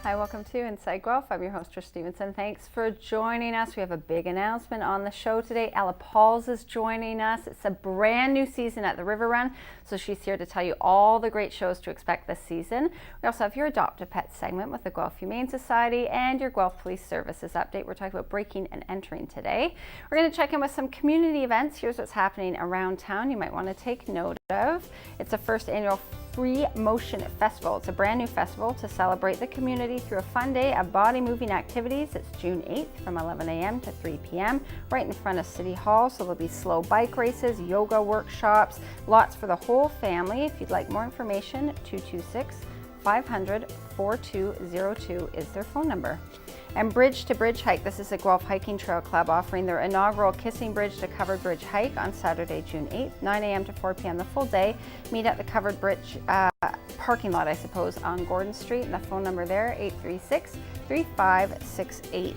Hi, welcome to Inside Guelph. I'm your host, Trish Stevenson. Thanks for joining us. We have a big announcement on the show today. Ella Pauls is joining us. It's a brand new season at the River Run, so she's here to tell you all the great shows to expect this season. We also have your Adopt a Pet segment with the Guelph Humane Society and your Guelph Police Services update. We're talking about breaking and entering today. We're going to check in with some community events. Here's what's happening around town you might want to take note of. It's the first annual Free Motion Festival. It's a brand new festival to celebrate the community through a fun day of body moving activities. It's June 8th from 11 a.m. to 3 p.m. right in front of City Hall. So there'll be slow bike races, yoga workshops, lots for the whole family. If you'd like more information, 226-500-4202 is their phone number. And Bridge to Bridge Hike. This is the Guelph Hiking Trail Club offering their inaugural Kissing Bridge to Covered Bridge hike on Saturday, June 8th, 9 a.m. to 4 p.m. the full day. Meet at the Covered Bridge parking lot, I suppose, on Gordon Street. And the phone number there, 836-3568.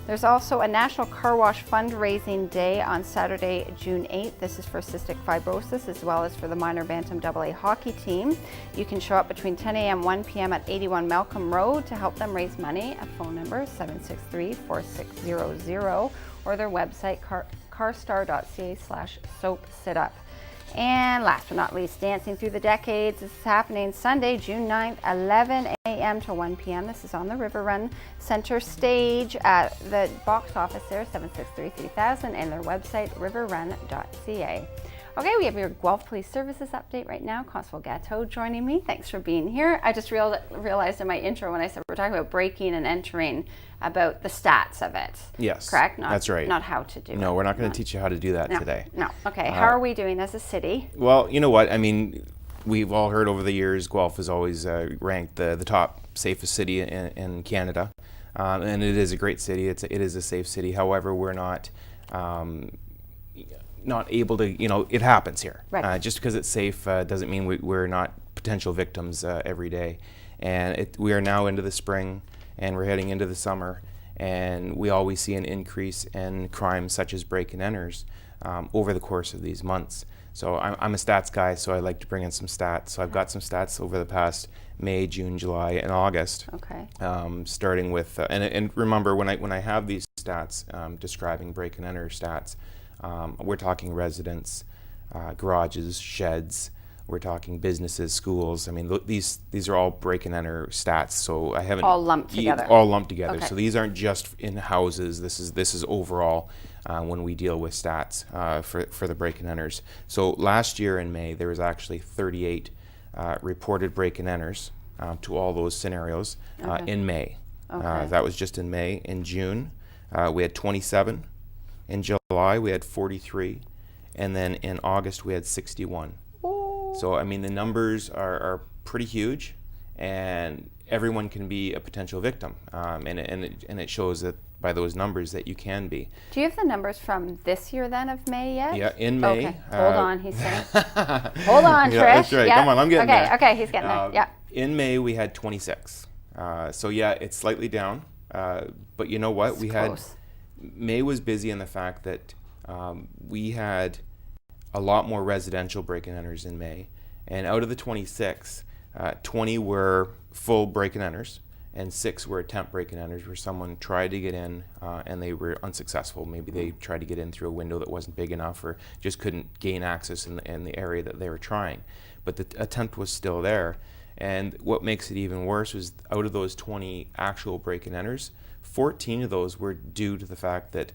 There's also a National Car Wash Fundraising Day on Saturday, June 8th. This is for cystic fibrosis as well as for the minor bantam AA hockey team. You can show up between 10 a.m. 1 p.m. at 81 Malcolm Road to help them raise money. A phone number 763-4600 or their website carstar.ca/soap-sit-up. And last but not least, Dancing Through the Decades. This is happening Sunday, June 9th, 11 a.m. to 1 p.m. This is on the River Run Center stage at the box office there, 763-3000, and their website, riverrun.ca. Okay, we have your Guelph Police Services update right now. Constable Gatto joining me. Thanks for being here. I just realized in my intro when I said we're talking about breaking and entering about the stats of it. Yes. Correct? That's right. Not how to do it. No, we're not going to teach you how to do that today. No. Okay, how are we doing as a city? Well, you know what? I mean, we've all heard over the years Guelph is always ranked the top safest city in Canada. And it is a great city. It is a safe city. However, we're not able to, it happens here. Right. Just because it's safe doesn't mean we're not potential victims every day. And we are now into the spring and we're heading into the summer, and we always see an increase in crimes such as break and enters over the course of these months. So I'm a stats guy, so I like to bring in some stats. So I've got some stats over the past May, June, July, and August. Okay. Starting with, and remember when I have these stats describing break and enter stats, we're talking residents, garages, sheds. We're talking businesses, schools. I mean, these are all break and enter stats. So I haven't all lumped together. All lumped together. Okay. So these aren't just in houses. This is overall when we deal with stats for the break and enters. So last year in May there was actually 38 reported break and enters to all those scenarios in May. Okay. That was just in May. In June we had 27. In July we had 43, and then in August we had 61. So, I mean, the numbers are pretty huge, and everyone can be a potential victim, and it shows that by those numbers that you can be. Do you have the numbers from this year then of May yet? Yeah, in May. Okay, hold on, he's saying. Hold on, Trish. Yeah, that's right. Come on, I'm getting there. Okay, he's getting there. Yeah. In May we had 26. So yeah, it's slightly down, but you know what? May was busy in the fact that we had a lot more residential break and enters in May, and out of the 26, 20 were full break and enters, and 6 were attempt break and enters where someone tried to get in and they were unsuccessful. Maybe they tried to get in through a window that wasn't big enough, or just couldn't gain access in the area that they were trying, but the attempt was still there. And what makes it even worse was out of those 20 actual break and enters, 14 of those were due to the fact that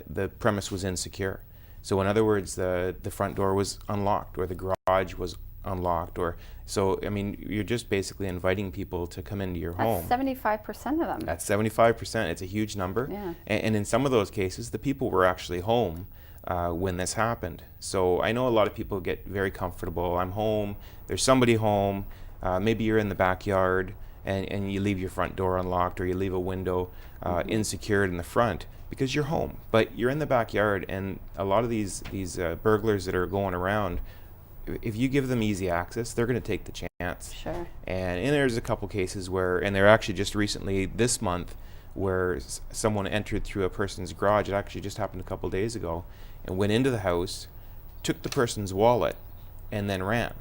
the premise was insecure. So in other words, the front door was unlocked, or the garage was unlocked, so I mean, you're just basically inviting people to come into your home. That's 75% of them. That's 75%. It's a huge number. Yeah. And in some of those cases, the people were actually home when this happened. So I know a lot of people get very comfortable. I'm home. There's somebody home. Maybe you're in the backyard and you leave your front door unlocked, or you leave a window insecured in the front because you're home. But you're in the backyard, and a lot of these burglars that are going around, if you give them easy access, they're going to take the chance. Sure. And there's a couple cases where, and they're actually just recently this month, where someone entered through a person's garage. It actually just happened a couple days ago, and went into the house, took the person's wallet, and then ran.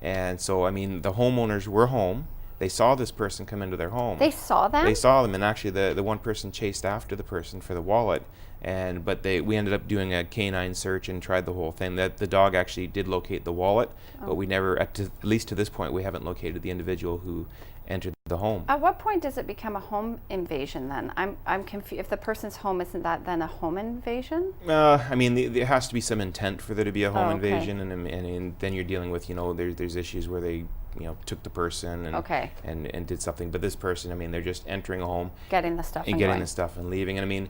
And so, I mean, the homeowners were home. they saw this person come into their home. They saw them? They saw them, and actually the one person chased after the person for the wallet. But we ended up doing a canine search and tried the whole thing. That the dog actually did locate the wallet, but we never, at least to this point, we haven't located the individual who entered the home. At what point does it become a home invasion then? I'm confused. If the person's home, isn't that then a home invasion? I mean, there has to be some intent for there to be a home okay. invasion, and then you're dealing with, there's issues where they, took the person and did something. But this person, I mean, they're just entering a home, getting the stuff and getting the stuff and leaving. And I mean,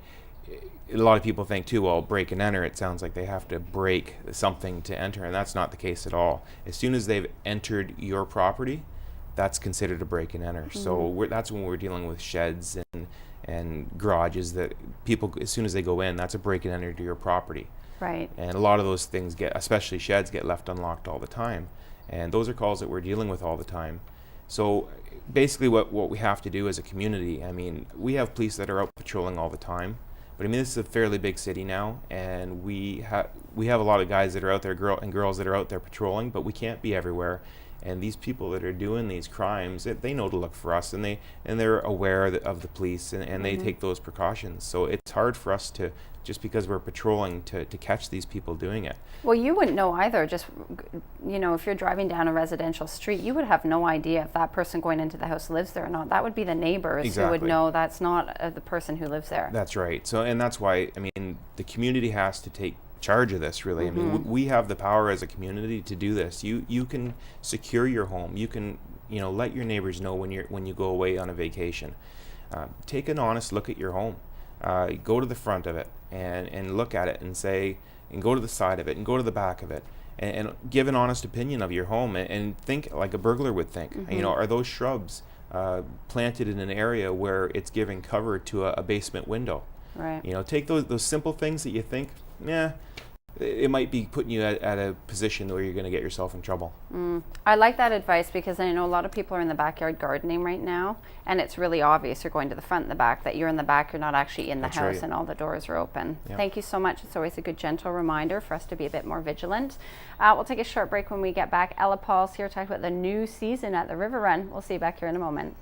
a lot of people think too, well, break and enter, it sounds like they have to break something to enter, and that's not the case at all. As soon as they've entered your property, that's considered a break and enter. So that's when we're dealing with sheds and garages that people, as soon as they go in, that's a break and enter to your property. Right. And a lot of those things especially sheds, get left unlocked all the time. And those are calls that we're dealing with all the time. So basically what we have to do as a community, I mean, we have police that are out patrolling all the time. But I mean, this is a fairly big city now, and we have a lot of guys that are out there, girls that are out there patrolling, but we can't be everywhere. And these people that are doing these crimes, they know to look for us, and they're aware of the police, and they take those precautions. So it's hard for us to, just because we're patrolling, to catch these people doing it. Well, you wouldn't know either. Just, if you're driving down a residential street, you would have no idea if that person going into the house lives there or not. That would be the neighbors who would know that's not the person who lives there. That's right. So, and that's why, I mean, the community has to take charge of this, really. I mean, we have the power as a community to do this. You can secure your home. You can, let your neighbors know when you go away on a vacation. Take an honest look at your home. Go to the front of it and look at it and say, and go to the side of it and go to the back of it and give an honest opinion of your home and think like a burglar would think. Are those shrubs planted in an area where it's giving cover to a basement window? Right. Take those simple things that you think, it might be putting you at a position where you're going to get yourself in trouble. I like that advice because I know a lot of people are in the backyard gardening right now, and it's really obvious you're going to the front and the back, that you're in the back, you're not actually in the That's house, right. and all the doors are open. Yeah. Thank you so much. It's always a good, gentle reminder for us to be a bit more vigilant. We'll take a short break. When we get back, Ella Paul's here to talk about the new season at the River Run. We'll see you back here in a moment.